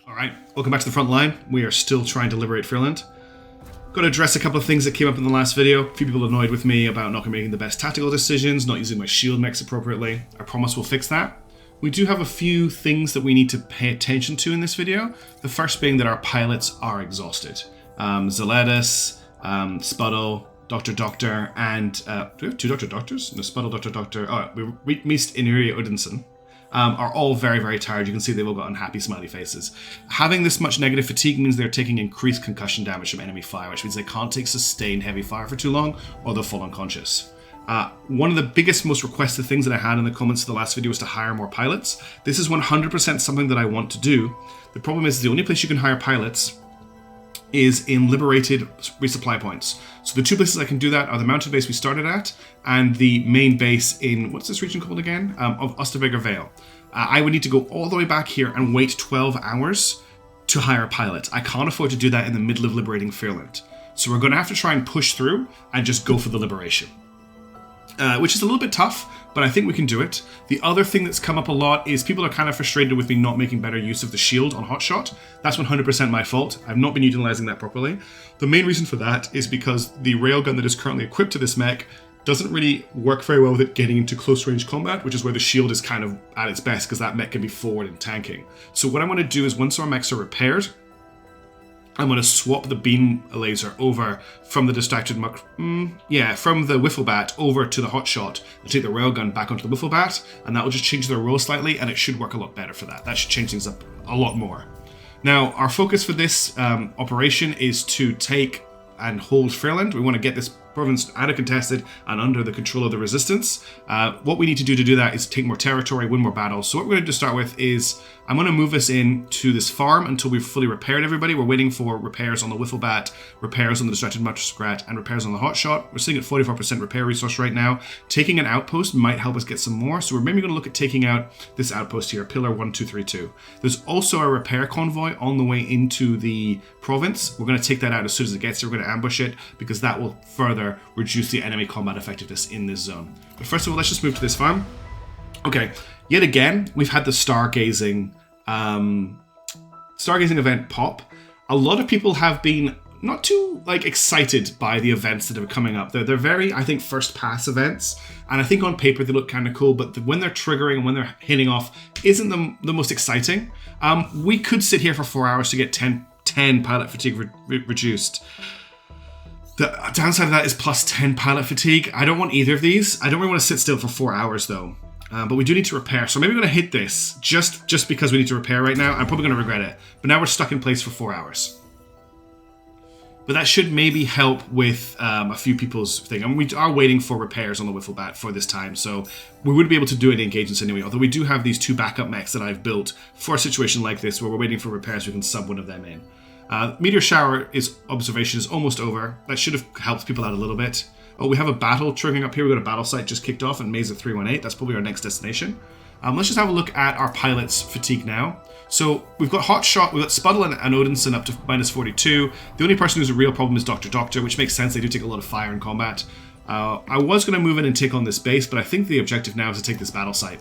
Alright, welcome back to the front line. We are still trying to liberate Fairland. Got to address a couple of things that came up in the last video. A few people annoyed with me about not making the best tactical decisions, not using my shield mechs appropriately. I promise we'll fix that. We do have a few things that we need to pay attention to in this video. The first being that our pilots are exhausted. Zeledus, Spuddle, Doctor, and... do we have two Doctors? No, Spuddle, Doctor. Oh, Mist Inuria Odinson. Are all very, very tired. You can see they've all got unhappy smiley faces. Having this much negative fatigue means they're taking increased concussion damage from enemy fire, which means they can't take sustained heavy fire for too long, or they'll fall unconscious. One of the biggest, most requested things that I had in the comments of the last video was to hire more pilots. This is 100% something that I want to do. The problem is the only place you can hire pilots is in liberated resupply points. So the two places I can do that are the mountain base we started at and the main base in, what's this region called again? Of Osterberger Vale. I would need to go all the way back here and wait 12 hours to hire a pilot. I can't afford to do that in the middle of liberating Fairland. So we're going to have to try and push through and just go for the liberation. Which is a little bit tough, but I think we can do it. The other thing that's come up a lot is people are kind of frustrated with me not making better use of the shield on Hotshot. That's 100% my fault. I've not been utilizing that properly. The main reason for that is because the railgun that is currently equipped to this mech doesn't really work very well with it getting into close range combat, which is where the shield is kind of at its best because that mech can be forward and tanking. So what I want to do is once our mechs are repaired, I'm going to swap the beam laser over from the distracted from the Wifflebat over to the Hotshot and take the railgun back onto the Wifflebat, and that will just change their roll slightly, and it should work a lot better for that. That should change things up a lot more. Now, our focus for this operation is to take and hold Fairland. We want to get this province out of contested and under the control of the resistance. What we need to do that is take more territory, win more battles. So what we're going to start with is I'm going to move us into this farm until we've fully repaired everybody. We're waiting for repairs on the Wifflebat, repairs on the Distracted Muskrat, and repairs on the Hotshot. We're sitting at 44% repair resource right now. Taking an outpost might help us get some more. So we're maybe going to look at taking out this outpost here, Pillar 1232. There's also a repair convoy on the way into the province. We're going to take that out as soon as it gets there. We're going to ambush it because that will further reduce the enemy combat effectiveness in this zone. But first of all, let's just move to this farm. Okay, yet again, we've had the stargazing event pop. A lot of people have been not too excited by the events that are coming up. They're very, I think, first pass events, and I think on paper they look kind of cool, but when they're triggering and when they're hitting off isn't the most exciting. We could sit here for 4 hours to get 10 pilot fatigue reduced. The downside of that is plus 10 pilot fatigue. I don't want either of these. I don't really want to sit still for 4 hours though. But we do need to repair. So maybe we're going to hit this just because we need to repair right now. I'm probably going to regret it. But now we're stuck in place for 4 hours. But that should maybe help with a few people's thing. And we are waiting for repairs on the Wifflebat for this time. So we would be able to do it in engagements anyway. Although we do have these two backup mechs that I've built for a situation like this where we're waiting for repairs. We can sub one of them in. Meteor Shower observation is almost over. That should have helped people out a little bit. Oh, we have a battle triggering up here. We've got a battle site just kicked off in Maze of 318. That's probably our next destination. Let's just have a look at our pilot's fatigue now. So we've got Hotshot, we've got Spuddle and Odinson up to minus 42. The only person who's a real problem is Doctor, which makes sense. They do take a lot of fire in combat. I was going to move in and take on this base, but I think the objective now is to take this battle site.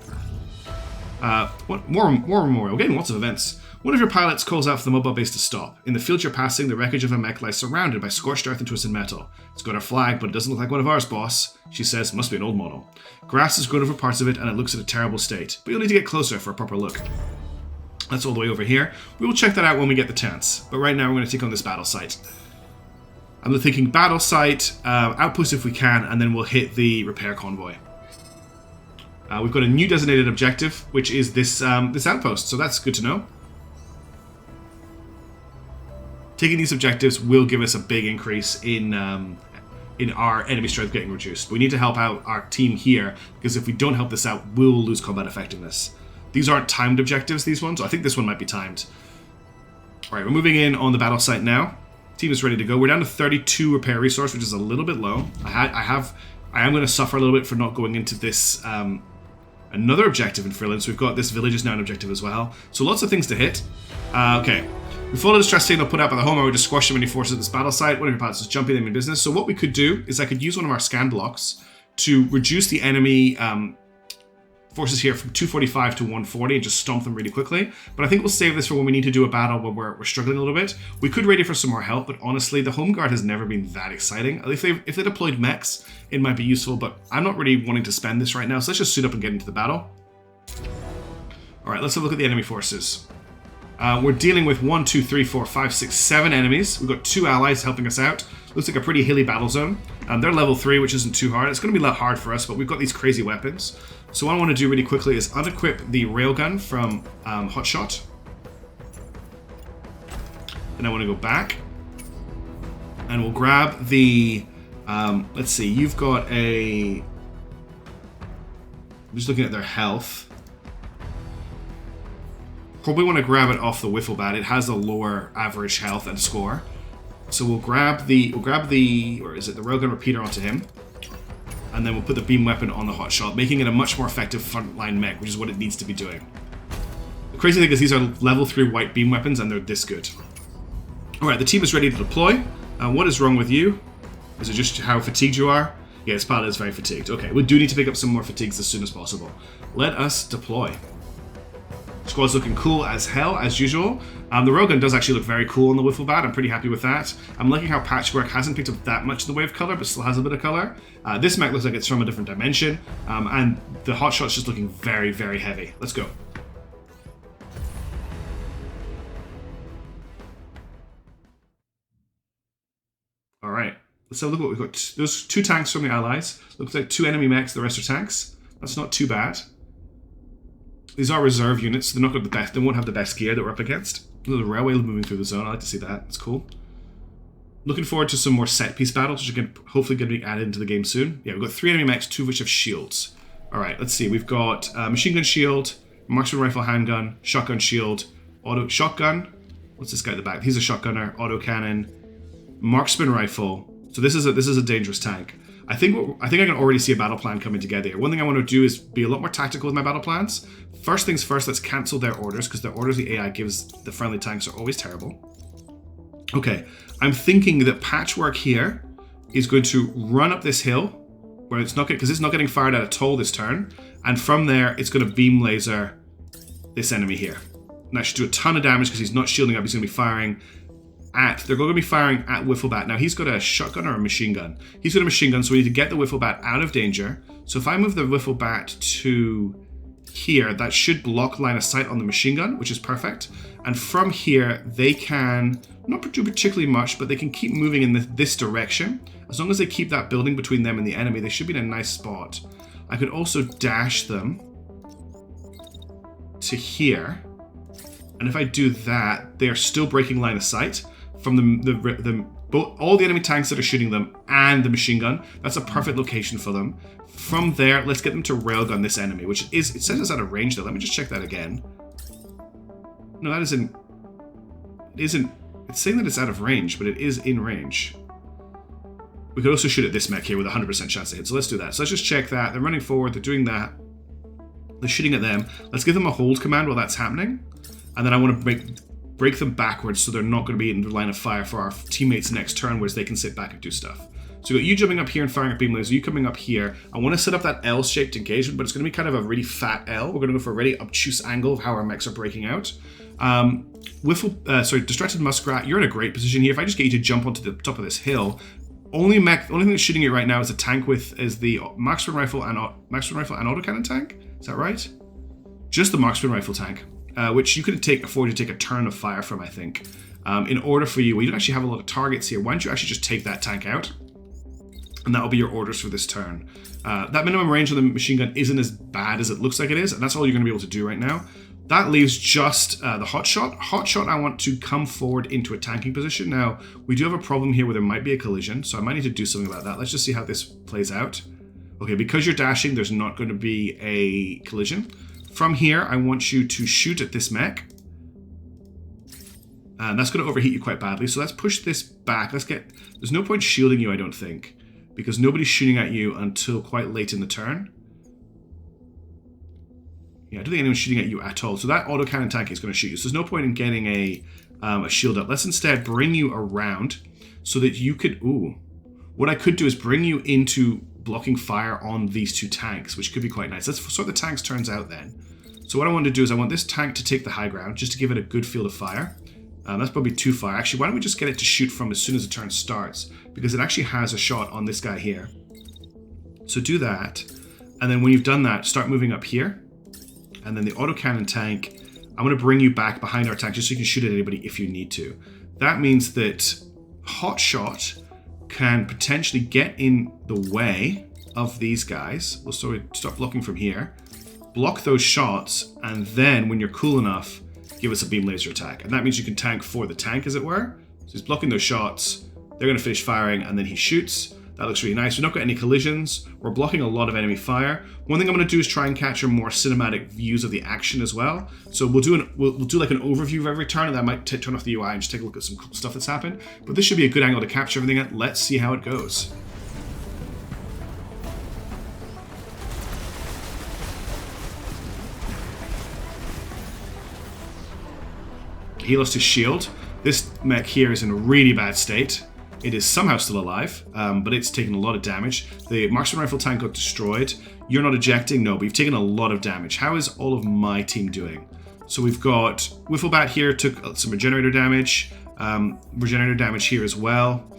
More memorial. We're getting lots of events. One of your pilots calls out for the mobile base to stop. In the field you're passing, the wreckage of a mech lies surrounded by scorched earth and twisted metal. It's got our flag, but it doesn't look like one of ours, boss. She says, must be an old model. Grass has grown over parts of it, and it looks at a terrible state. But you'll need to get closer for a proper look. That's all the way over here. We will check that out when we get the chance. But right now we're going to take on this battle site. I'm thinking battle site, outpost if we can, and then we'll hit the repair convoy. We've got a new designated objective, which is this outpost, so that's good to know. Taking these objectives will give us a big increase in our enemy strength getting reduced. We need to help out our team here, because if we don't help this out, we'll lose combat effectiveness. These aren't timed objectives, these ones. I think this one might be timed. Alright, we're moving in on the battle site now. Team is ready to go. We're down to 32 repair resource, which is a little bit low. I am going to suffer a little bit for not going into this another objective in Fairland. So we've got this village is now an objective as well. So lots of things to hit. Okay. We follow the distress signal put out by the home, I would just squash them any forces at this battle site. One of your pilots is jumping them in business. So what we could do is I could use one of our scan blocks to reduce the enemy forces here from 245 to 140 and just stomp them really quickly. But I think we'll save this for when we need to do a battle where we're struggling a little bit. We could ready for some more help, but honestly, the Home Guard has never been that exciting. If they deployed mechs, it might be useful, but I'm not really wanting to spend this right now, so let's just suit up and get into the battle. All right, let's have a look at the enemy forces. We're dealing with 1, 2, 3, 4, 5, 6, 7 enemies. We've got 2 allies helping us out. Looks like a pretty hilly battle zone. They're level 3, which isn't too hard. It's going to be a lot hard for us, but we've got these crazy weapons. So what I want to do really quickly is unequip the railgun from Hotshot. Then I want to go back. And we'll grab the... let's see, you've got a... I'm just looking at their health. Probably want to grab it off the Wiffle Bat. It has a lower average health and score. So we'll grab the or is it the railgun repeater onto him, and then we'll put the beam weapon on the Hotshot, making it a much more effective frontline mech, which is what it needs to be doing. The crazy thing is these are level 3 white beam weapons, and they're this good. All right, the team is ready to deploy. What is wrong with you? Is it just how fatigued you are? Yeah, this pilot is very fatigued. Okay, we do need to pick up some more fatigues as soon as possible. Let us deploy. Squad's looking cool as hell, as usual. The railgun does actually look very cool on the Wiffle Bat. I'm pretty happy with that. I'm liking how Patchwork hasn't picked up that much in the way of color, but still has a bit of color. This mech looks like it's from a different dimension, and the Hotshot's just looking very, very heavy. Let's go. All right, let's have a look at what we've got. There's 2 tanks from the Allies. Looks like 2 enemy mechs, the rest are tanks. That's not too bad. These are reserve units, so they're not got the best. They won't have the best gear that we're up against. The railway moving through the zone. I like to see that. It's cool. Looking forward to some more set-piece battles, which are hopefully going to be added into the game soon. Yeah, we've got 3 enemy mechs, 2 of which have shields. All right, let's see. We've got machine gun shield, marksman rifle handgun, shotgun shield, auto shotgun. What's this guy at the back? He's a shotgunner. Auto cannon, marksman rifle. So this is a dangerous tank. I think I can already see a battle plan coming together here. One thing I want to do is be a lot more tactical with my battle plans. First things first, let's cancel their orders, because the orders the AI gives the friendly tanks are always terrible. Okay, I'm thinking that Patchwork here is going to run up this hill, where it's not because it's not getting fired at all this turn, and from there it's going to beam laser this enemy here. And that should do a ton of damage because he's not shielding up. He's going to be firing at, they're going to be firing at Wiffle Bat. Now he's got a shotgun or a machine gun. He's got a machine gun, so we need to get the Wiffle Bat out of danger. So if I move the Wiffle Bat to here, that should block line of sight on the machine gun, which is perfect. And from here, they can not do particularly much, but they can keep moving in this direction. As long as they keep that building between them and the enemy, they should be in a nice spot. I could also dash them to here. And if I do that, they are still breaking line of sight from all the enemy tanks that are shooting them and the machine gun. That's a perfect location for them. From there, let's get them to railgun this enemy, which is, it says it's out of range though. Let me just check that again. No, that isn't, it's saying that it's out of range, but it is in range. We could also shoot at this mech here with a 100% chance to hit, so let's do that. So let's just check that. They're running forward, they're doing that. They're shooting at them. Let's give them a hold command while that's happening. And then I want to break them backwards so they're not going to be in the line of fire for our teammates next turn, whereas they can sit back and do stuff. So we got you jumping up here and firing at beam laser, you coming up here. I want to set up that L-shaped engagement, but it's going to be kind of a really fat L. We're going to go for a really obtuse angle of how our mechs are breaking out. Distracted Muskrat, you're in a great position here. If I just get you to jump onto the top of this hill, only thing that's shooting it right now is a tank is the marksman rifle and autocannon tank. Is that right? Just the marksman rifle tank. Which you could afford to take a turn of fire from, I think. In order for you, well, you don't actually have a lot of targets here. Why don't you actually just take that tank out? And that'll be your orders for this turn. That minimum range of the machine gun isn't as bad as it looks like it is, and that's all you're going to be able to do right now. That leaves just the Hotshot. Hotshot, I want to come forward into a tanking position. Now, we do have a problem here where there might be a collision, so I might need to do something about that. Let's just see how this plays out. Okay, because you're dashing, there's not going to be a collision. From here, I want you to shoot at this mech. And that's going to overheat you quite badly. So let's push this back. There's no point shielding you, I don't think, because nobody's shooting at you until quite late in the turn. Yeah, I don't think anyone's shooting at you at all. So that autocannon tank is going to shoot you. So there's no point in getting a shield up. Let's instead bring you around so that you could... Ooh. What I could do is bring you into blocking fire on these two tanks, which could be quite nice. Let's sort the tanks turns out then. So what I want to do is I want this tank to take the high ground, just to give it a good field of fire. That's probably too far. Actually, why don't we just get it to shoot from as soon as the turn starts? Because it actually has a shot on this guy here. So do that. And then when you've done that, start moving up here. And then the autocannon tank, I'm going to bring you back behind our tank just so you can shoot at anybody if you need to. That means that Hotshot can potentially get in the way of these guys. We'll start blocking from here. Block those shots, and then when you're cool enough, give us a beam laser attack. And that means you can tank for the tank, as it were. So he's blocking those shots. They're going to finish firing, and then he shoots. That looks really nice. We've not got any collisions. We're blocking a lot of enemy fire. One thing I'm going to do is try and capture more cinematic views of the action as well. So we'll do like an overview of every turn, and that might turn off the UI and just take a look at some cool stuff that's happened. But this should be a good angle to capture everything at. Let's see how it goes. He lost his shield. This mech here is in a really bad state. It is somehow still alive, but it's taken a lot of damage. The marksman rifle tank got destroyed. You're not ejecting? No, but you've taken a lot of damage. How is all of my team doing? So we've got Wifflebat here, took some regenerator damage. Regenerator damage here as well.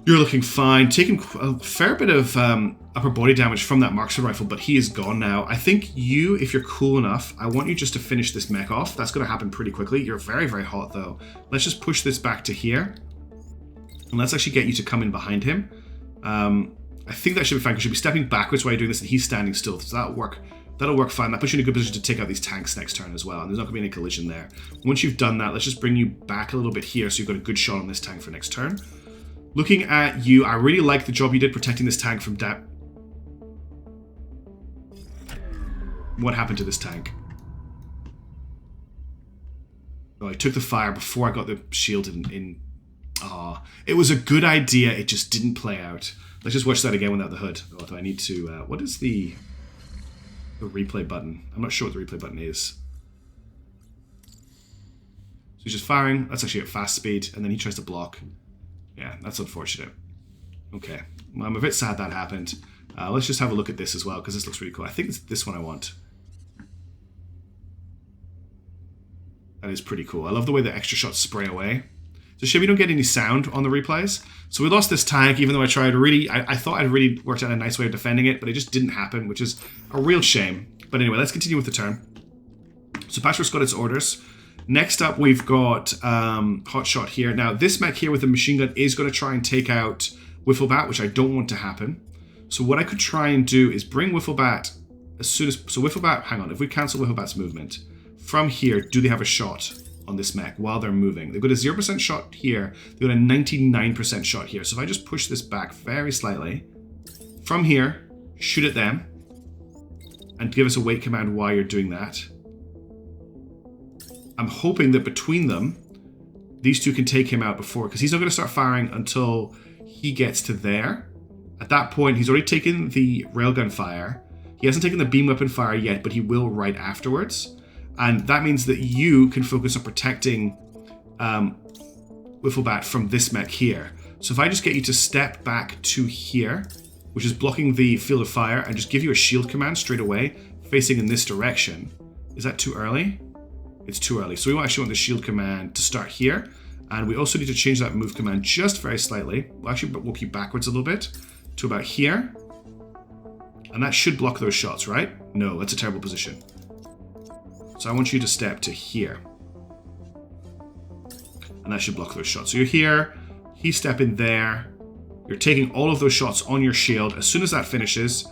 You're looking fine. Taking a fair bit of upper body damage from that marksman rifle, but he is gone now. I think you, if you're cool enough, I want you just to finish this mech off. That's going to happen pretty quickly. You're very, very hot though. Let's just push this back to here. And let's actually get you to come in behind him. I think that should be fine, because you'll be stepping backwards while you're doing this, and he's standing still. So that'll work fine. That puts you in a good position to take out these tanks next turn as well. And there's not going to be any collision there. Once you've done that, let's just bring you back a little bit here so you've got a good shot on this tank for next turn. Looking at you, I really like the job you did protecting this tank from What happened to this tank? Oh, I took the fire before I got the shield in. It was a good idea, it just didn't play out. Let's just watch that again without the hood. Oh, do I need to... what is the replay button? I'm not sure what the replay button is. So he's just firing. That's actually at fast speed, and then he tries to block. Yeah, that's unfortunate. Okay, well, I'm a bit sad that happened. Let's just have a look at this as well, because this looks really cool. I think it's this one I want. That is pretty cool. I love the way the extra shots spray away. It's a shame we don't get any sound on the replays. So we lost this tank, even though I tried I thought I'd really worked out a nice way of defending it, but it just didn't happen, which is a real shame. But anyway, let's continue with the turn. So Patchwork's got its orders. Next up, we've got Hotshot here. Now, this mech here with the machine gun is going to try and take out Wifflebat, which I don't want to happen. So what I could try and do is bring Wifflebat as soon as... So Wifflebat, hang on, if we cancel Wifflebat's movement, from here, do they have a shot on this mech while they're moving? They've got a 0% shot here. They've got a 99% shot here. So if I just push this back very slightly, from here, shoot at them, and give us a wait command while you're doing that. I'm hoping that between them, these two can take him out before, because he's not going to start firing until he gets to there. At that point, he's already taken the railgun fire. He hasn't taken the beam weapon fire yet, but he will right afterwards. And that means that you can focus on protecting Wifflebat from this mech here. So if I just get you to step back to here, which is blocking the field of fire, and just give you a shield command straight away, facing in this direction. Is that too early? It's too early. So we actually want the shield command to start here. And we also need to change that move command just very slightly. We'll actually walk you backwards a little bit to about here. And that should block those shots, right? No, that's a terrible position. So I want you to step to here. And that should block those shots. So you're here, he's stepping there. You're taking all of those shots on your shield. As soon as that finishes,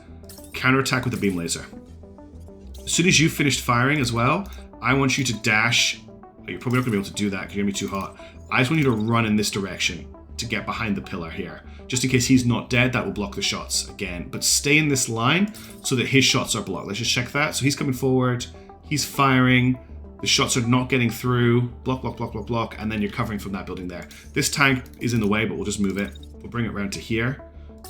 counterattack with the beam laser. As soon as you've finished firing as well, I want you to dash. You're probably not going to be able to do that because you're going to be too hot. I just want you to run in this direction to get behind the pillar here. Just in case he's not dead, that will block the shots again. But stay in this line so that his shots are blocked. Let's just check that. So he's coming forward. He's firing. The shots are not getting through. Block, block, block, block, block. And then you're covering from that building there. This tank is in the way, but we'll just move it. We'll bring it around to here.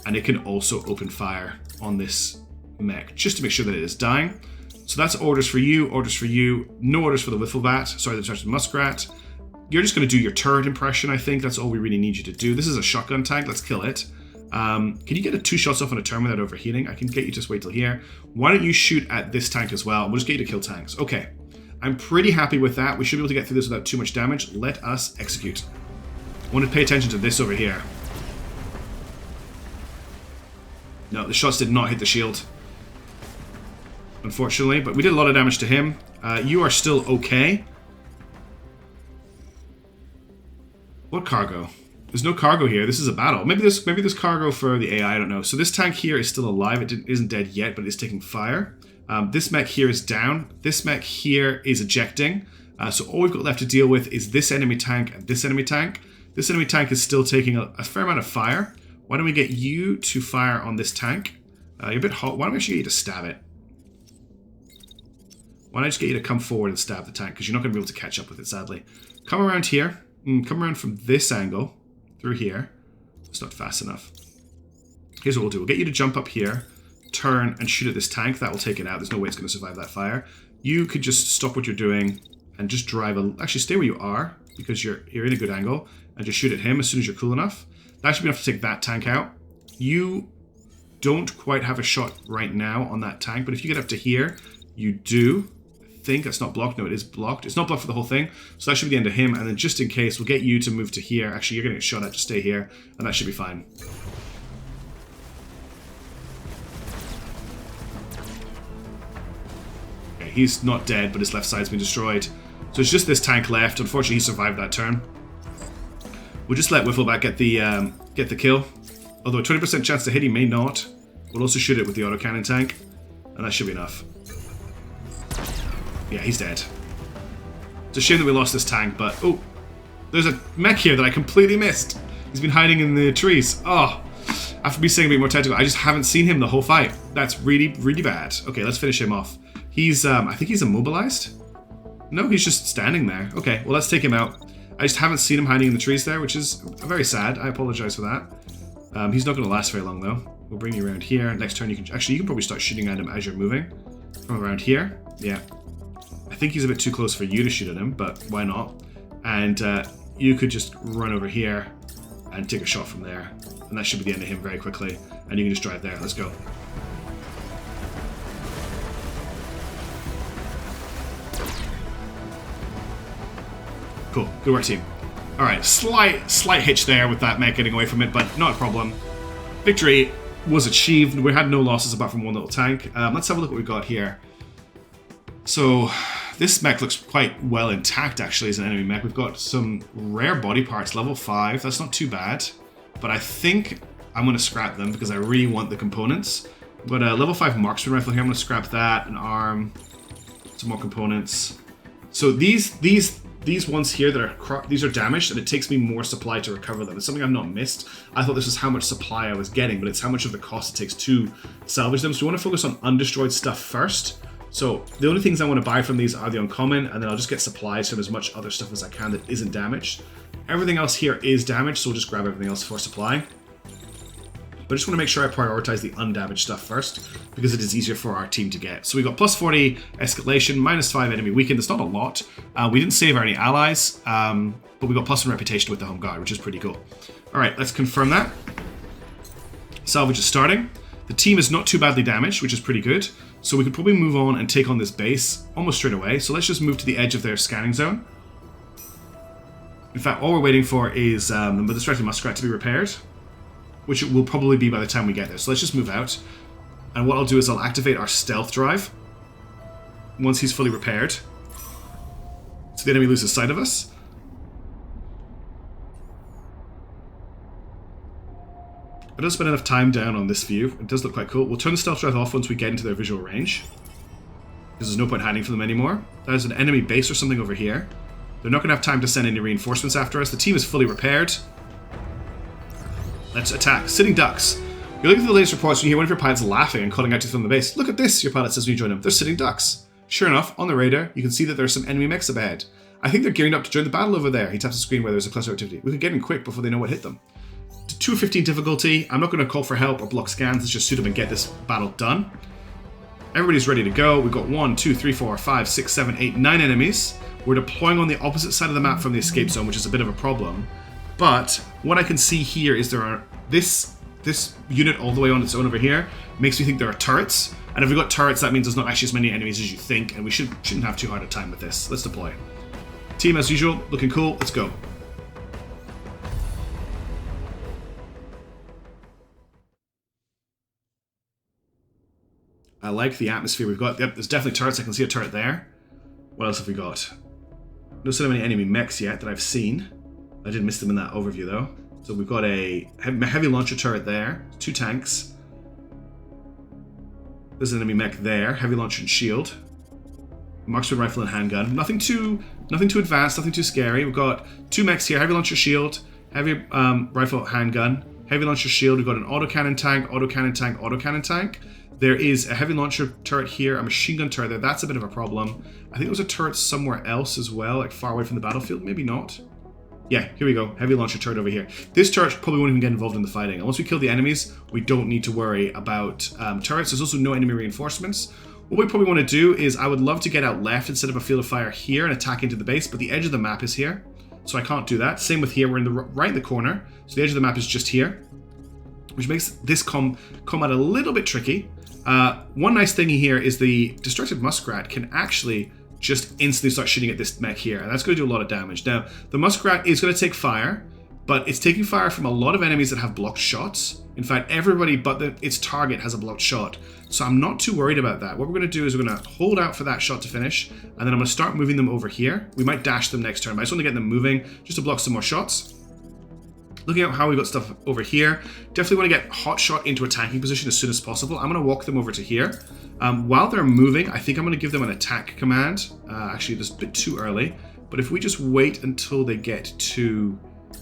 And it can also open fire on this mech just to make sure that it is dying. So that's orders for you, orders for you. No orders for the Wifflebat. Sorry, the Muskrat. You're just going to do your turret impression, I think. That's all we really need you to do. This is a shotgun tank. Let's kill it. Can you get a 2 shots off on a turn without overheating? I can get you to just wait till here. Why don't you shoot at this tank as well? We'll just get you to kill tanks. Okay. I'm pretty happy with that. We should be able to get through this without too much damage. Let us execute. I want to pay attention to this over here. No, the shots did not hit the shield. Unfortunately, but we did a lot of damage to him. You are still okay. What cargo? There's no cargo here. This is a battle. Maybe there's cargo for the AI. I don't know. So this tank here is still alive. It isn't dead yet, but it's taking fire. This mech here is down. This mech here is ejecting. So all we've got left to deal with is this enemy tank and this enemy tank. This enemy tank is still taking a fair amount of fire. Why don't we get you to fire on this tank? You're a bit hot. Why don't we actually get you to stab it? Why don't I just get you to come forward and stab the tank? Because you're not going to be able to catch up with it, sadly. Come around here. Come around from this angle. Through here. It's not fast enough. Here's what we'll do. We'll get you to jump up here. Turn and shoot at this tank. That will take it out. There's no way it's going to survive that fire. You could just stop what you're doing and just drive actually stay where you are because you're in a good angle and just shoot at him as soon as you're cool enough. That should be enough to take that tank out. You don't quite have a shot right now on that tank, but if you get up to here, you do. I think that's not blocked. No, it is blocked. It's not blocked for the whole thing, so that should be the end of him. And then just in case, we'll get you to move to here. Actually, you're going to get shot at. Just stay here, and that should be fine. Okay, he's not dead, but his left side's been destroyed. So it's just this tank left. Unfortunately, he survived that turn. We'll just let Whiffleback get the kill. Although a 20% chance to hit, he may not. We'll also shoot it with the autocannon tank, and that should be enough. Yeah, he's dead. It's a shame that we lost this tank, but... Oh, there's a mech here that I completely missed. He's been hiding in the trees. Oh, after me saying a bit more technical, I just haven't seen him the whole fight. That's really, really bad. Okay, let's finish him off. He's, I think he's immobilized? No, he's just standing there. Okay, well, let's take him out. I just haven't seen him hiding in the trees there, which is very sad. I apologize for that. He's not going to last very long, though. We'll bring you around here. Next turn, you can probably start shooting at him as you're moving. From around here. Yeah. I think he's a bit too close for you to shoot at him, but why not? And you could just run over here and take a shot from there. And that should be the end of him very quickly. And you can just drive there. Let's go. Cool. Good work, team. Alright, slight hitch there with that mech getting away from it, but not a problem. Victory was achieved. We had no losses apart from one little tank. Let's have a look what we've got here. So, this mech looks quite well intact, actually, as an enemy mech. We've got some rare body parts, level 5. That's not too bad. But I think I'm going to scrap them because I really want the components. We've got a level 5 marksman rifle here. I'm going to scrap that, an arm, some more components. So these ones here that are these are damaged, and it takes me more supply to recover them. It's something I've not missed. I thought this was how much supply I was getting, but it's how much of the cost it takes to salvage them. So we want to focus on undestroyed stuff first. So the only things I want to buy from these are the uncommon, and then I'll just get supplies from as much other stuff as I can that isn't damaged. Everything else here is damaged, so we'll just grab everything else for supply. But I just want to make sure I prioritize the undamaged stuff first, because it is easier for our team to get. So we got plus 40 escalation, minus 5 enemy weakened. That's not a lot. We didn't save any allies, but we got plus 1 reputation with the home guard, which is pretty cool. All right, let's confirm that. Salvage is starting. The team is not too badly damaged, which is pretty good. So we could probably move on and take on this base almost straight away. So let's just move to the edge of their scanning zone. In fact, all we're waiting for is the distracted muskrat to be repaired, which it will probably be by the time we get there. So let's just move out. And what I'll do is I'll activate our stealth drive once he's fully repaired, so the enemy loses sight of us. I don't spend enough time down on this view. It does look quite cool. We'll turn the stealth drive off once we get into their visual range, because there's no point hiding from them anymore. There's an enemy base or something over here. They're not going to have time to send any reinforcements after us. The team is fully repaired. Let's attack. Sitting ducks. You're looking at the latest reports and you hear one of your pilots laughing and calling out to you from the base. Look at this, your pilot says when you join them. They're sitting ducks. Sure enough, on the radar, you can see that there's some enemy mechs up ahead. I think they're gearing up to join the battle over there. He taps the screen where there's a cluster of activity. We could get in quick before they know what hit them. 215 difficulty. I'm not going to call for help or block scans. Let's just shoot them and get this battle done. Everybody's ready to go. We've got 1, 2, 3, 4, 5, 6, 7, 8, 9 enemies. We're deploying on the opposite side of the map from the escape zone, which is a bit of a problem. But what I can see here is there are this this unit all the way on its own over here makes me think there are turrets. And if we've got turrets, that means there's not actually as many enemies as you think, and we shouldn't have too hard a time with this. Let's deploy. Team as usual, looking cool. Let's go. I like the atmosphere we've got. Yep, there's definitely turrets. I can see a turret there. What else have we got? No so many enemy mechs yet that I've seen. I did miss them in that overview though. So we've got a heavy launcher turret there. 2 tanks. There's an enemy mech there. Heavy launcher and shield. Marksman rifle and handgun. Nothing too advanced. Nothing too scary. We've got 2 mechs here. Heavy launcher shield. Heavy rifle handgun. Heavy launcher shield. We've got an autocannon tank. Autocannon tank. Autocannon tank. There is a heavy launcher turret here, a machine gun turret there. That's a bit of a problem. I think there was a turret somewhere else as well, like far away from the battlefield. Maybe not. Yeah, here we go. Heavy launcher turret over here. This turret probably won't even get involved in the fighting. And once we kill the enemies, we don't need to worry about turrets. There's also no enemy reinforcements. What we probably want to do is I would love to get out left and set up a field of fire here and attack into the base, but the edge of the map is here. So I can't do that. Same with here. We're in the right in the corner. So the edge of the map is just here, which makes this combat a little bit tricky. One nice thing here is the Destructive Muskrat can actually just instantly start shooting at this mech here, and that's going to do a lot of damage. Now, the Muskrat is going to take fire, but it's taking fire from a lot of enemies that have blocked shots. In fact, everybody but its target has a blocked shot, so I'm not too worried about that. What we're going to do is we're going to hold out for that shot to finish, and then I'm going to start moving them over here. We might dash them next turn, but I just want to get them moving just to block some more shots. Looking at how we've got stuff over here, definitely want to get hot shot into a tanking position as soon as possible. I'm going to walk them over to here. While they're moving, I think I'm going to give them an attack command. Actually, this is a bit too early, but if we just wait until they get to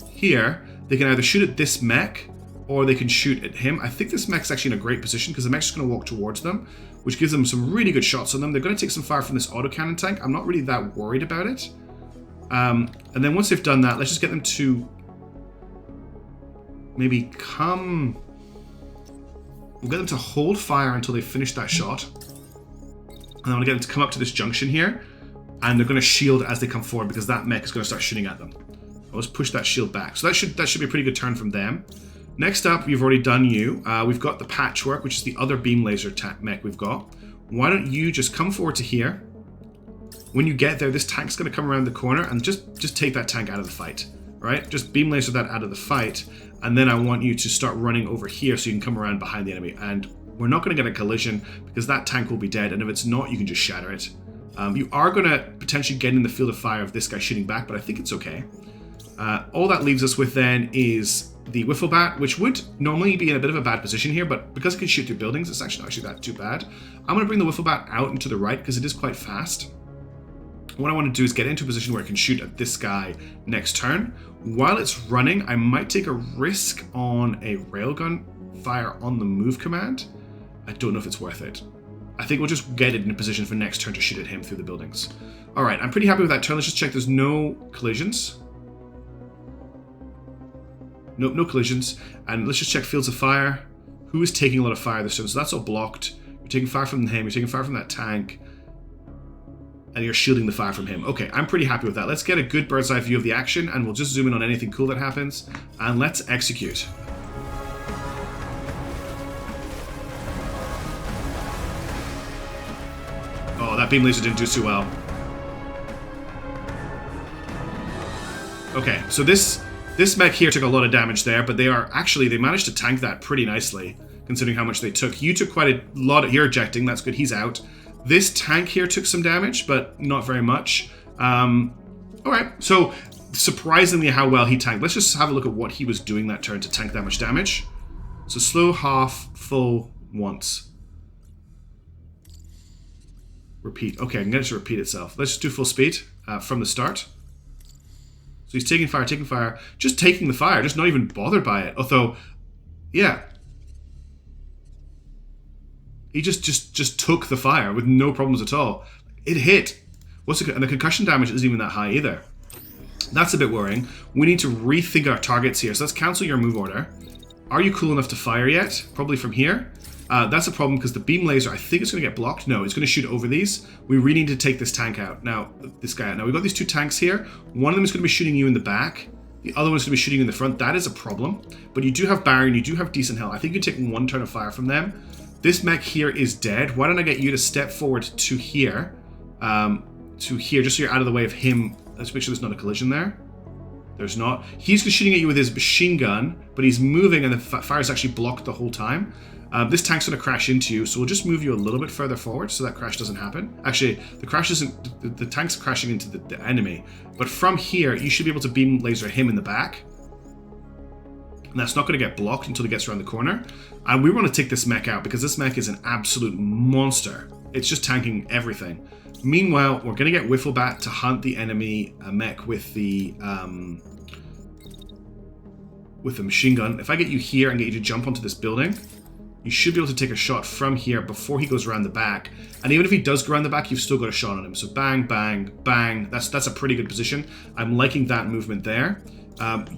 here, they can either shoot at this mech or they can shoot at him. I think this mech's actually in a great position because the mech's just going to walk towards them, which gives them some really good shots on them. They're going to take some fire from this autocannon tank. I'm not really that worried about it. And then once they've done that, let's just get them to maybe come... We'll get them to hold fire until they finish that shot. And then I want to get them to come up to this junction here. And they're going to shield as they come forward because that mech is going to start shooting at them. I'll just push that shield back. So that should be a pretty good turn from them. Next up, we've already done you. We've got the Patchwork, which is the other beam laser mech we've got. Why don't you just come forward to here. When you get there, this tank's going to come around the corner and just take that tank out of the fight. Right? Just beam laser that out of the fight. And then I want you to start running over here so you can come around behind the enemy. And we're not going to get a collision because that tank will be dead. And if it's not, you can just shatter it. You are going to potentially get in the field of fire of this guy shooting back, but I think it's okay. All that leaves us with then is the Wiffle Bat, which would normally be in a bit of a bad position here, but because it can shoot through buildings, it's actually not that too bad. I'm going to bring the Wiffle Bat out and to the right because it is quite fast. What I want to do is get into a position where I can shoot at this guy next turn. While it's running, I might take a risk on a railgun fire on the move command. I don't know if it's worth it. I think we'll just get it in a position for next turn to shoot at him through the buildings. Alright, I'm pretty happy with that turn. Let's just check there's no collisions. Nope, no collisions. And let's just check fields of fire. Who is taking a lot of fire this turn? So that's all blocked. You're taking fire from him, you're taking fire from that tank. And you're shielding the fire from him. Okay, I'm pretty happy with that. Let's get a good bird's eye view of the action, and we'll just zoom in on anything cool that happens. And let's execute. Oh, that beam laser didn't do too well. Okay, so this mech here took a lot of damage there, but they managed to tank that pretty nicely, considering how much they took. You took quite a lot. You're ejecting, that's good, he's out. This tank here took some damage, but not very much. Alright, so surprisingly how well he tanked. Let's just have a look at what he was doing that turn to tank that much damage. So slow, half, full, once. Repeat. Okay, I can get it to repeat itself. Let's just do full speed from the start. So he's taking fire, just taking the fire, just not even bothered by it. Although, yeah. He just took the fire with no problems at all. It hit. And the concussion damage isn't even that high either. That's a bit worrying. We need to rethink our targets here. So let's cancel your move order. Are you cool enough to fire yet? Probably from here. That's a problem because the beam laser, I think it's going to get blocked. No, it's going to shoot over these. We really need to take this tank out. Now, this guy out. Now, we've got these 2 tanks here. One of them is going to be shooting you in the back. The other one's going to be shooting in the front. That is a problem. But you do have barrier and you do have decent health. I think you can take 1 turn of fire from them. This mech here is dead. Why don't I get you to step forward to here? Just so you're out of the way of him. Let's make sure there's not a collision there. There's not. He's shooting at you with his machine gun, but he's moving and the fire's actually blocked the whole time. This tank's going to crash into you, so we'll just move you a little bit further forward so that crash doesn't happen. Actually, the crash isn't... The tank's crashing into the enemy. But from here, you should be able to beam laser him in the back. And that's not going to get blocked until he gets around the corner. And we want to take this mech out because this mech is an absolute monster. It's just tanking everything. Meanwhile, we're going to get Wifflebat to hunt the enemy mech with the machine gun. If I get you here and get you to jump onto this building, you should be able to take a shot from here before he goes around the back. And even if he does go around the back, you've still got a shot on him. So bang, bang, bang. That's a pretty good position. I'm liking that movement there.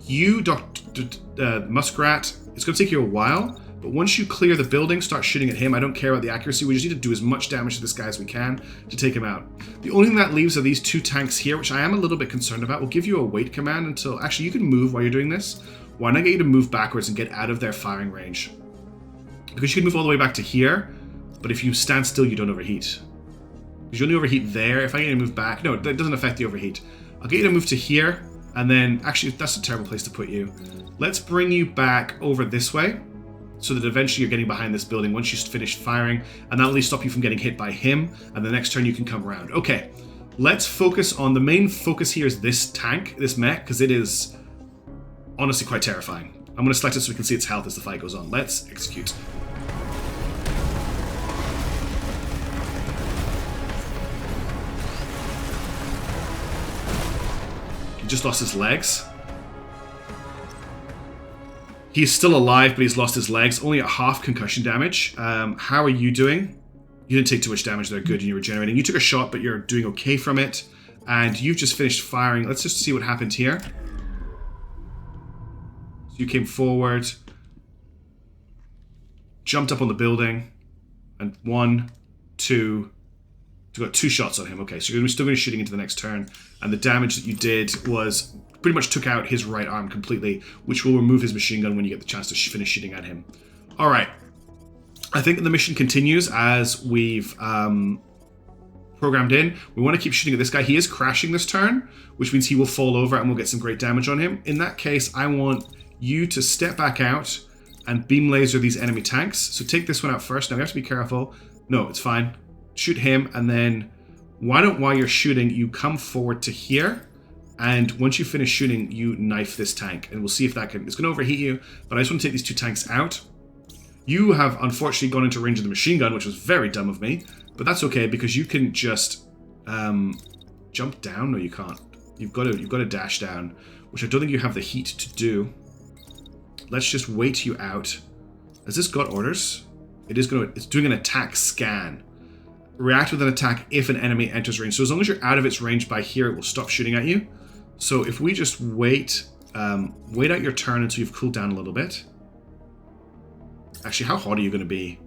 You, Dr. Muskrat, it's going to take you a while. But once you clear the building, start shooting at him. I don't care about the accuracy. We just need to do as much damage to this guy as we can to take him out. The only thing that leaves are these 2 tanks here, which I am a little bit concerned about. We'll give you a wait command until... Actually, you can move while you're doing this. Why not get you to move backwards and get out of their firing range? Because you can move all the way back to here, but if you stand still, you don't overheat. Because you only overheat there. If I get you to move back... No, that doesn't affect the overheat. I'll get you to move to here, and then... Actually, that's a terrible place to put you. Let's bring you back over this way, so that eventually you're getting behind this building once you finish firing, and that'll at least stop you from getting hit by him, and the next turn you can come around. Okay, let's focus on... The main focus here is this tank, this mech, because it is honestly quite terrifying. I'm going to select it so we can see its health as the fight goes on. Let's execute. He just lost his legs. He's still alive, but he's lost his legs. Only at half concussion damage. How are you doing? You didn't take too much damage there. Good, and you're regenerating. You took a shot, but you're doing okay from it. And you've just finished firing. Let's just see what happened here. So you came forward. Jumped up on the building. And 1, 2... You got 2 shots on him. Okay, so you're still going to be shooting into the next turn. And the damage that you did was... pretty much took out his right arm completely, which will remove his machine gun when you get the chance to finish shooting at him. All right. I think the mission continues as we've programmed in. We want to keep shooting at this guy. He is crashing this turn, which means he will fall over and we'll get some great damage on him. In that case, I want you to step back out and beam laser these enemy tanks. So take this one out first. Now, we have to be careful. No, it's fine. Shoot him, and then why don't, while you're shooting, you come forward to here. And once you finish shooting, you knife this tank. And we'll see if that can... It's going to overheat you, but I just want to take these 2 tanks out. You have unfortunately gone into range of the machine gun, which was very dumb of me. But that's okay, because you can just jump down. No, you can't. You've got to dash down, which I don't think you have the heat to do. Let's just wait you out. Has this got orders? It's doing an attack scan. React with an attack if an enemy enters range. So as long as you're out of its range by here, it will stop shooting at you. So if we just wait out your turn until you've cooled down a little bit. Actually, how hot are you going to be?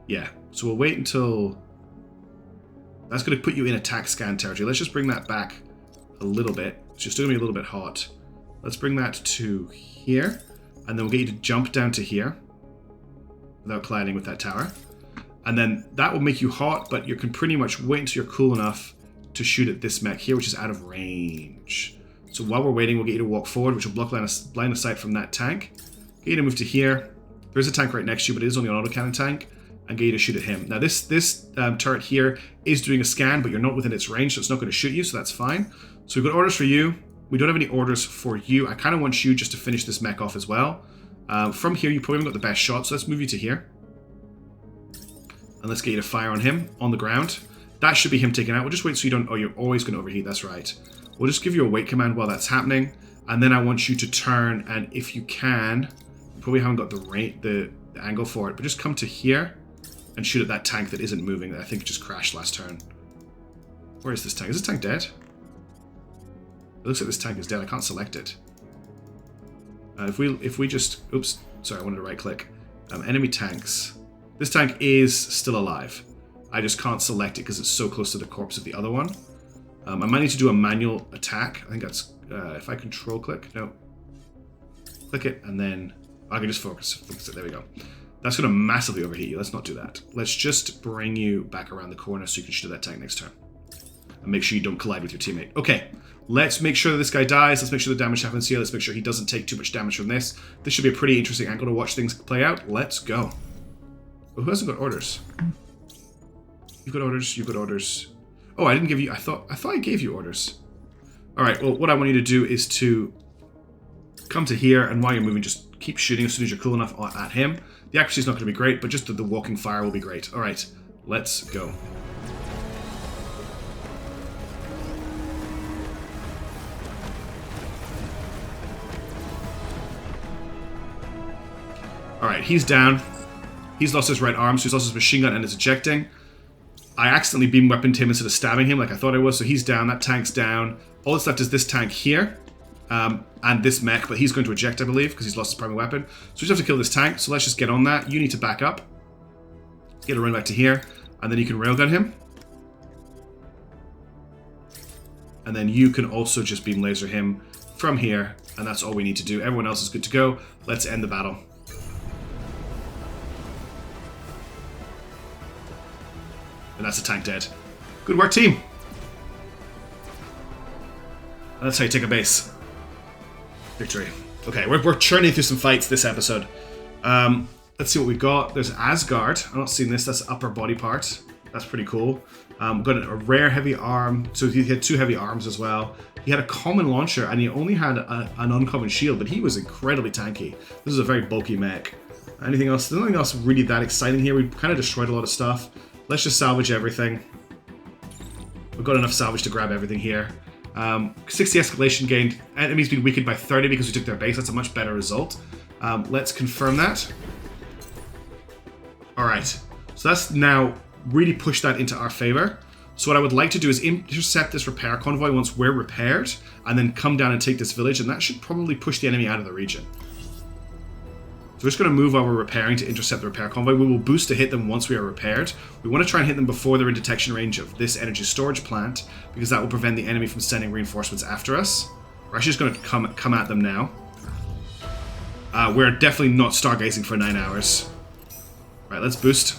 Yeah, so we'll wait until... That's going to put you in attack scan territory. Let's just bring that back a little bit. It's just still going to be a little bit hot. Let's bring that to here. And then we'll get you to jump down to here without colliding with that tower. And then that will make you hot, but you can pretty much wait until you're cool enough to shoot at this mech here, which is out of range. So while we're waiting, we'll get you to walk forward, which will block line of sight from that tank. Get you to move to here. There's a tank right next to you, but it is only an autocannon tank. And get you to shoot at him. Now this turret here is doing a scan, but you're not within its range, so it's not going to shoot you, so that's fine. So we've got orders for you. We don't have any orders for you. I kind of want you just to finish this mech off as well. From here, you probably haven't got the best shot, so let's move you to here. And let's get you to fire on him on the ground. That should be him taken out. We'll just wait so you don't... Oh, you're always going to overheat. That's right. We'll just give you a wait command while that's happening. And then I want you to turn, and if you can... You probably haven't got the angle for it, but just come to here and shoot at that tank that isn't moving, that I think just crashed last turn. Where is this tank? Is this tank dead? It looks like this tank is dead. I can't select it. If we just... Oops. Sorry, I wanted to right-click. Enemy tanks... This tank is still alive. I just can't select it because it's so close to the corpse of the other one. I might need to do a manual attack. I think that's... if I control click... No. click it, and then I can just focus it. There we go. That's going to massively overheat you. Let's not do that. Let's just bring you back around the corner so you can shoot at that tank next turn. And make sure you don't collide with your teammate. Okay, let's make sure that this guy dies. Let's make sure the damage happens here. Let's make sure he doesn't take too much damage from this. This should be a pretty interesting angle to watch things play out. Let's go. Oh, who hasn't got orders? You've got orders. You've got orders. Oh, I didn't give you... I thought I gave you orders. All right, well, what I want you to do is to come to here, and while you're moving, just keep shooting as soon as you're cool enough at him. The accuracy is not going to be great, but just the walking fire will be great. All right, let's go. All right, he's down. He's lost his right arm, so he's lost his machine gun and is ejecting. I accidentally beam weaponed him instead of stabbing him like I thought I was, so he's down. That tank's down. All that's left is this tank here. And this mech, but he's going to eject, I believe, because he's lost his primary weapon. So we just have to kill this tank, so let's just get on that. You need to back up. Get a run back to here, and then you can railgun him. And then you can also just beam laser him from here, and that's all we need to do. Everyone else is good to go. Let's end the battle. And that's the tank dead. Good work, team! That's how you take a base. Victory. Okay, we're churning through some fights this episode. Let's see what we've got. There's Asgard. I'm not seeing this. That's upper body part. That's pretty cool. Got a rare heavy arm. So he had 2 heavy arms as well. He had a common launcher, and he only had an uncommon shield, but he was incredibly tanky. This is a very bulky mech. Anything else? There's nothing else really that exciting here. We've kind of destroyed a lot of stuff. Let's just salvage everything. We've got enough salvage to grab everything here. 60 escalation gained. Enemies being weakened by 30 because we took their base. That's a much better result. Let's confirm that. Alright. So that's now really pushed that into our favor. So what I would like to do is intercept this repair convoy once we're repaired, and then come down and take this village, and that should probably push the enemy out of the region. So we're just going to move while we're repairing to intercept the repair convoy. We will boost to hit them once we are repaired. We want to try and hit them before they're in detection range of this energy storage plant, because that will prevent the enemy from sending reinforcements after us. We're actually just going to come at them now. We're definitely not stargazing for 9 hours. Right, let's boost.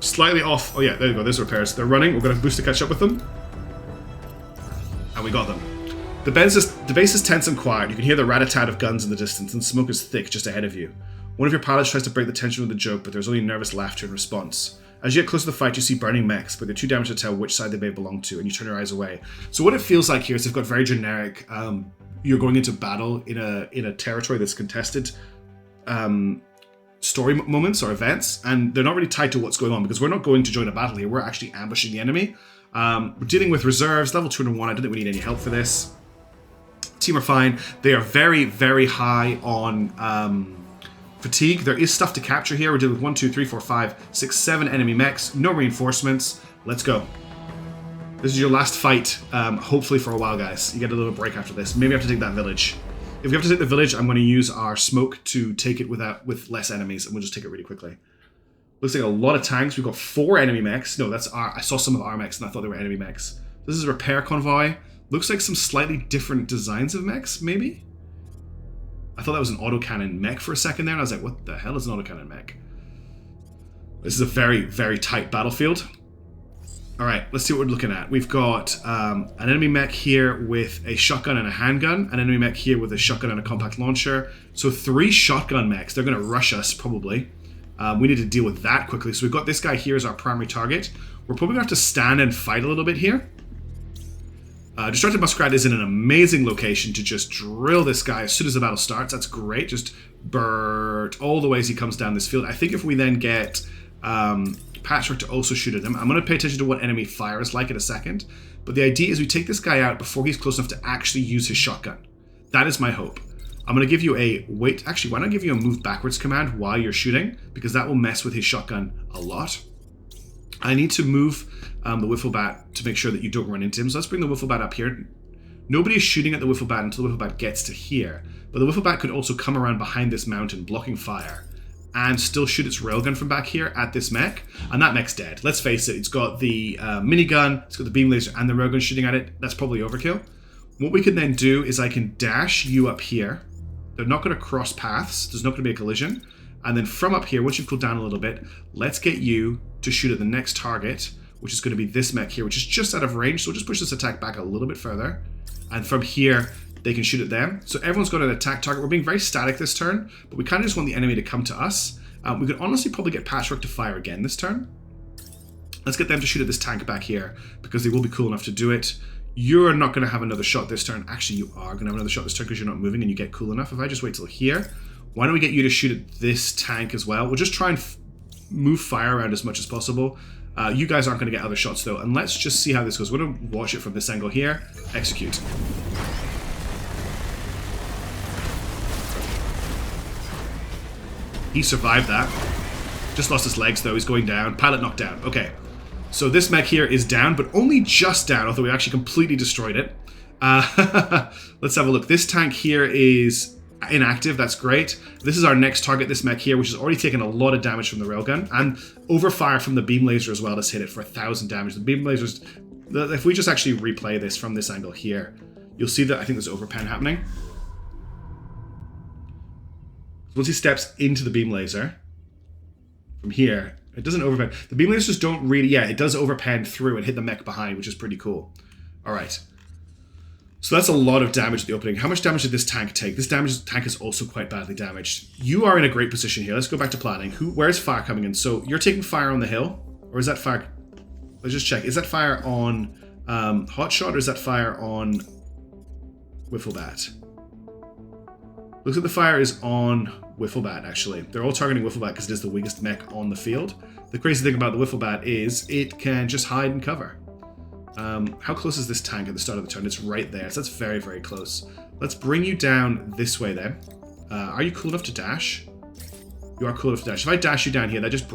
Slightly off. Oh yeah, there you go. There's repairs. They're running. We're going to boost to catch up with them. And we got them. The base is tense and quiet. You can hear the rat-a-tat of guns in the distance, and smoke is thick just ahead of you. One of your pilots tries to break the tension with a joke, but there's only nervous laughter in response. As you get close to the fight, you see burning mechs, but they're too damaged to tell which side they may belong to, and you turn your eyes away. So what it feels like here is they've got very generic, you're going into battle in a territory that's contested story moments or events, and they're not really tied to what's going on, because we're not going to join a battle here. We're actually ambushing the enemy. We're dealing with reserves, level 201. I don't think we need any help for this. Team are fine. They are very, very high on fatigue. There is stuff to capture here. We're dealing with 1, 2, 3, 4, 5, 6, 7 enemy mechs. No reinforcements. Let's go. This is your last fight, hopefully for a while, guys. You get a little break after this. Maybe I have to take that village. If we have to take the village, I'm going to use our smoke to take it with less enemies, and we'll just take it really quickly. Looks like a lot of tanks. We've got 4 enemy mechs. No, that's I saw some of our mechs, and I thought they were enemy mechs. This is a repair convoy. Looks like some slightly different designs of mechs, maybe? I thought that was an autocannon mech for a second there, and I was like, what the hell is an autocannon mech? This is a very, very tight battlefield. Alright, let's see what we're looking at. We've got an enemy mech here with a shotgun and a handgun, an enemy mech here with a shotgun and a compact launcher. So 3 shotgun mechs. They're going to rush us, probably. We need to deal with that quickly. So we've got this guy here as our primary target. We're probably going to have to stand and fight a little bit here. Destructive Muskrat is in an amazing location to just drill this guy as soon as the battle starts. That's great. Just burst all the way as he comes down this field. I think if we then get Patchwork to also shoot at him, I'm going to pay attention to what enemy fire is like in a second. But the idea is we take this guy out before he's close enough to actually use his shotgun. That is my hope. I'm going to give you a wait. Actually, why not give you a move backwards command while you're shooting? Because that will mess with his shotgun a lot. I need to move the Wiffle Bat to make sure that you don't run into him. So let's bring the Wiffle Bat up here. Nobody is shooting at the Wiffle Bat until the Wiffle Bat gets to here. But the Wiffle Bat could also come around behind this mountain, blocking fire, and still shoot its railgun from back here at this mech. And that mech's dead. Let's face it, it's got the minigun, it's got the beam laser, and the railgun shooting at it. That's probably overkill. What we can then do is I can dash you up here. They're not going to cross paths. There's not going to be a collision. And then from up here, once you've cooled down a little bit, let's get you to shoot at the next target, which is going to be this mech here, which is just out of range. So we'll just push this attack back a little bit further. And from here, they can shoot at them. So everyone's got an attack target. We're being very static this turn, but we kind of just want the enemy to come to us. We could honestly probably get Patchwork to fire again this turn. Let's get them to shoot at this tank back here, because they will be cool enough to do it. You're not going to have another shot this turn. Actually, you are going to have another shot this turn because you're not moving and you get cool enough. If I just wait till here, why don't we get you to shoot at this tank as well? We'll just try and move fire around as much as possible. You guys aren't going to get other shots though, and let's just see how this goes. We're going to watch it from this angle here. Execute. He survived that. Just lost his legs though. He's going down. Pilot knocked down. Okay. So this mech here is down, but only just down, although we actually completely destroyed it. Let's have a look. This tank here is inactive. That's great. This is our next target, this mech here, which has already taken a lot of damage from the railgun, and overfire from the beam laser as well to hit it for 1,000 damage. The beam lasers, if we just actually replay this from this angle here, you'll see that I think there's overpen happening. Once he steps into the beam laser, from here, it doesn't overpen. The beam lasers don't really, yeah, it does overpen through and hit the mech behind, which is pretty cool. All right. So that's a lot of damage at the opening. How much damage did this tank take? This tank is also quite badly damaged. You are in a great position here. Let's go back to planning. Where's fire coming in? So you're taking fire on the hill, or is that fire? Let's just check. Is that fire on Hotshot, or is that fire on Wifflebat? Looks like the fire is on Wifflebat, actually. They're all targeting Wifflebat because it is the weakest mech on the field. The crazy thing about the Wifflebat is it can just hide and cover. How close is this tank at the start of the turn? It's right there, so that's very, very close. Let's bring you down this way then. Are you cool enough to dash? You are cool enough to dash. If I dash you down here, that just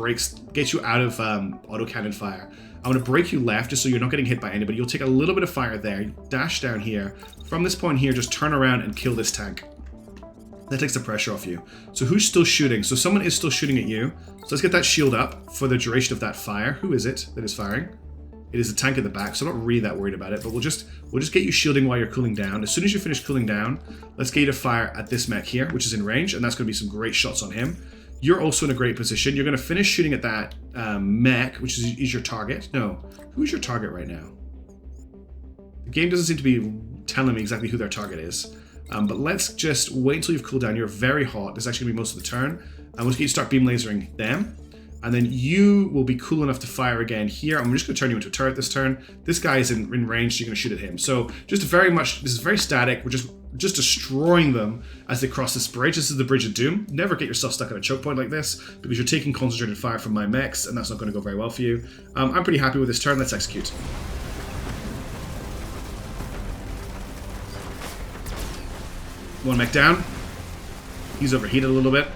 gets you out of autocannon fire. I'm going to break you left just so you're not getting hit by anybody. You'll take a little bit of fire there. Dash down here. From this point here, just turn around and kill this tank. That takes the pressure off you. So who's still shooting? So someone is still shooting at you. So let's get that shield up for the duration of that fire. Who is it that is firing? It is a tank at the back, so I'm not really that worried about it, but we'll just get you shielding while you're cooling down. As soon as you finish cooling down, let's get you to fire at this mech here, which is in range, and that's going to be some great shots on him. You're also in a great position. You're going to finish shooting at that mech, which is your target. No, who is your target right now? The game doesn't seem to be telling me exactly who their target is. But let's just wait until you've cooled down. You're very hot. This is actually going to be most of the turn. And we'll get you to start beam lasering them. And then you will be cool enough to fire again here. And we're just going to turn you into a turret this turn. This guy is in range, so you're going to shoot at him. So just very much, this is very static. We're just destroying them as they cross this bridge. This is the Bridge of Doom. Never get yourself stuck at a choke point like this, because you're taking concentrated fire from my mechs, and that's not going to go very well for you. I'm pretty happy with this turn. Let's execute. One mech down. He's overheated a little bit.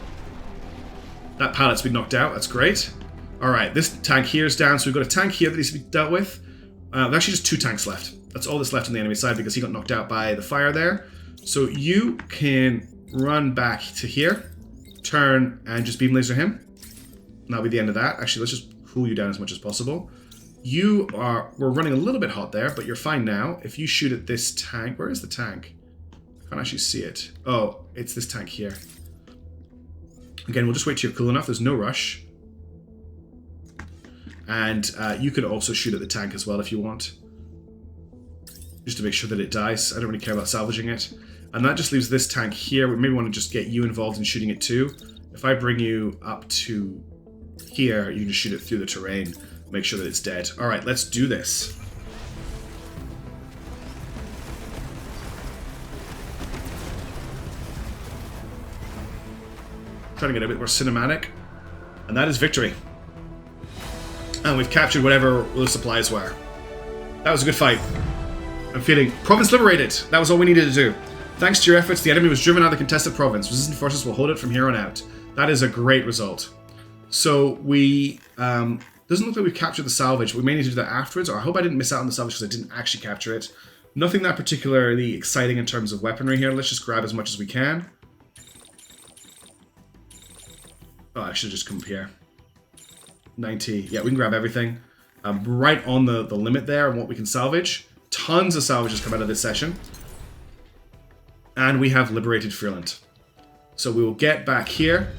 That pilot's been knocked out. That's great. All right, this tank here is down, so we've got a tank here that needs to be dealt with. There's actually just 2 tanks left. That's all that's left on the enemy side because he got knocked out by the fire there. So you can run back to here, turn, and just beam laser him. And that'll be the end of that. Actually, let's just cool you down as much as possible. We're running a little bit hot there, but you're fine now. If you shoot at this tank, where is the tank? I can't actually see it. Oh, it's this tank here. Again, we'll just wait till you're cool enough. There's no rush. And you could also shoot at the tank as well if you want. Just to make sure that it dies. I don't really care about salvaging it. And that just leaves this tank here. We maybe want to just get you involved in shooting it too. If I bring you up to here, you can just shoot it through the terrain. Make sure that it's dead. All right, let's do this. Trying to get a bit more cinematic. And that is victory. And we've captured whatever those supplies were. That was a good fight. I'm feeling province liberated. That was all we needed to do. Thanks to your efforts, the enemy was driven out of the contested province. Resistant forces will hold it from here on out. That is a great result. So we doesn't look like we've captured the salvage. We may need to do that afterwards, or I hope I didn't miss out on the salvage because I didn't actually capture it. Nothing that particularly exciting in terms of weaponry here. Let's just grab as much as we can. Oh, I should just come up here. 90. Yeah, we can grab everything. Right on the limit there on what we can salvage. Tons of salvages come out of this session. And we have liberated Freeland. So we will get back here.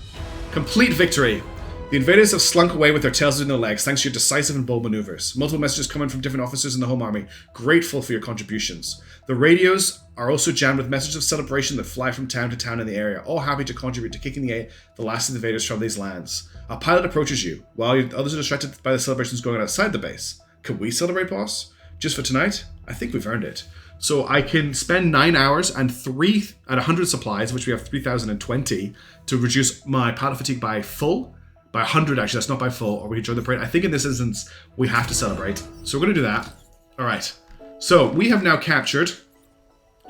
Complete victory. The invaders have slunk away with their tails between their legs thanks to your decisive and bold maneuvers. Multiple messages coming from different officers in the home army. Grateful for your contributions. The radios are also jammed with messages of celebration that fly from town to town in the area, all happy to contribute to kicking the last of the invaders from these lands. A pilot approaches you, while others are distracted by the celebrations going on outside the base. Can we celebrate, boss? Just for tonight? I think we've earned it. So I can spend 9 hours and 100 supplies, which we have 3,020, to reduce my pilot fatigue by 100 actually, that's not by full, or we can join the parade. I think in this instance, we have to celebrate. So we're going to do that. All right. So we have now captured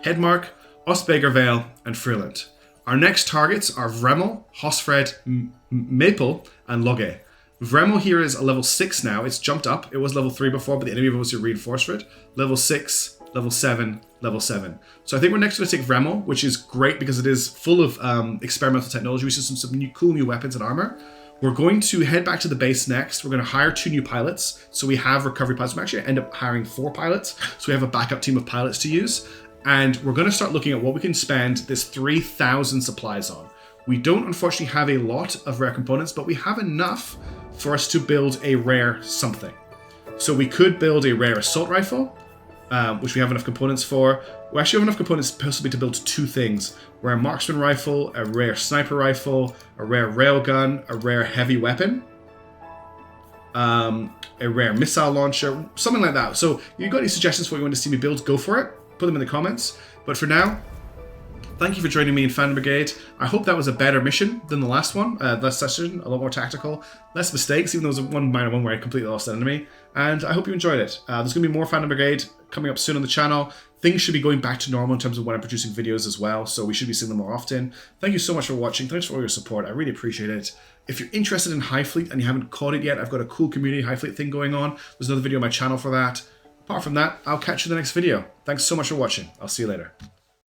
Hedmark, Ostbegervale, and Freeland. Our next targets are Vremel, Hosfred, Maple, and Logge. Vremel here is a level 6 now. It's jumped up. It was level 3 before, but the enemy was to reinforce for it. Level 6, level 7, level 7. So I think we're next going to take Vremel, which is great because it is full of experimental technology. We see some cool new weapons and armor. We're going to head back to the base next. We're going to hire 2 new pilots. So we have recovery pilots. We actually end up hiring 4 pilots. So we have a backup team of pilots to use. And we're going to start looking at what we can spend this 3,000 supplies on. We don't unfortunately have a lot of rare components, but we have enough for us to build a rare something. So we could build a rare assault rifle, which we have enough components for. We actually have enough components possibly to build 2 things. A rare marksman rifle, a rare sniper rifle, a rare railgun, a rare heavy weapon, a rare missile launcher, something like that. So if you've got any suggestions for what you want to see me build, go for it. Put them in the comments. But for now, thank you for joining me in Phantom Brigade. I hope that was a better mission than the last one, last session, a lot more tactical, less mistakes, even though there was one minor one where I completely lost an enemy. And I hope you enjoyed it. There's going to be more Phantom Brigade coming up soon on the channel. Things should be going back to normal in terms of when I'm producing videos as well, so we should be seeing them more often. Thank you so much for watching. Thanks for all your support. I really appreciate it. If you're interested in Hive Fleet and you haven't caught it yet, I've got a cool community Hive Fleet thing going on. There's another video on my channel for that. Apart from that, I'll catch you in the next video. Thanks so much for watching. I'll see you later.